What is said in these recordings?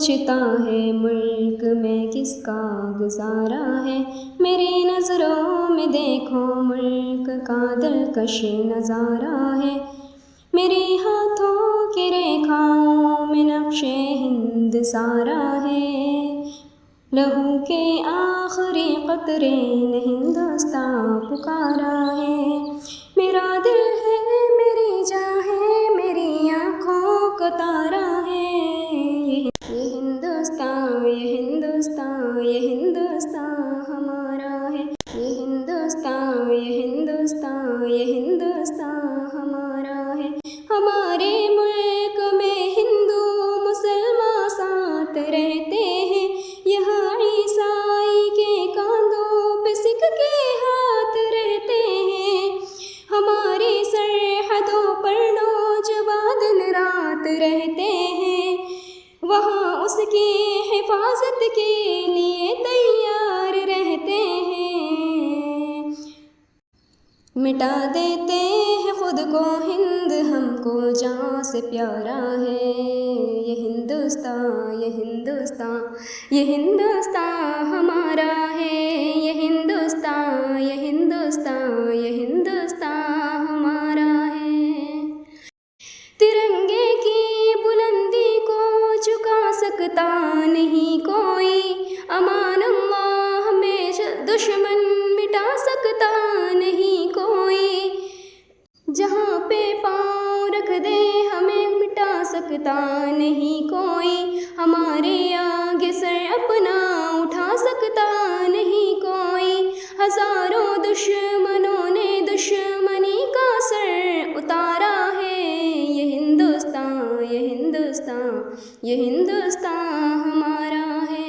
पूछता है मुल्क में किसका गुजारा है। मेरी नज़रों में देखो मुल्क का दिलकश नज़ारा है। मेरे हाथों की रेखाओं में नक्शे हिंद सारा है। लहू के आखिरी कतरे ने हिंदुस्तान पुकारा है। मेरा दिल है मेरी जान है मेरी आँखों का तारा है। ये हिंदुस्तान ये हिंदुस्तान ये हिंदुस्तान हमारा है। ये हिंदुस्तान ये हिंदुस्तान ये हिंदुस्तान हमारा है। हमारे मुल्क में हिंदू मुसलमान साथ रहते हैं। यहाँ ईसाई के कांधों पे सिख के हाथ रहते हैं। हमारी सरहदों पर नौजवान दिन रात रहते हैं। वहाँ उसकी हिफाजत के लिए तैयार रहते हैं। मिटा देते हैं खुद को हिंद हमको जान से प्यारा है। ये हिंदुस्तान ये हिंदुस्तान ये हिंदुस्तान हमारा है। ये हिंदुस्तान ये हिंदुस्तान ये हिंदुस्तान हमारा है। तिरंगे की बुलंदी को झुका सकता नहीं कोई। अमान अल्लाह हमेशा दुश्मन मिटा सकता नहीं कोई। जहाँ पे पाँव रख दे हमें मिटा सकता नहीं कोई। हमारे आगे सर अपना उठा सकता नहीं कोई। हजारों दुश्मनों ने दुश्मनी का सर उतारा है। ये हिंदुस्तान ये हिंदुस्तान ये हिंदुस्तान हमारा है।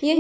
ये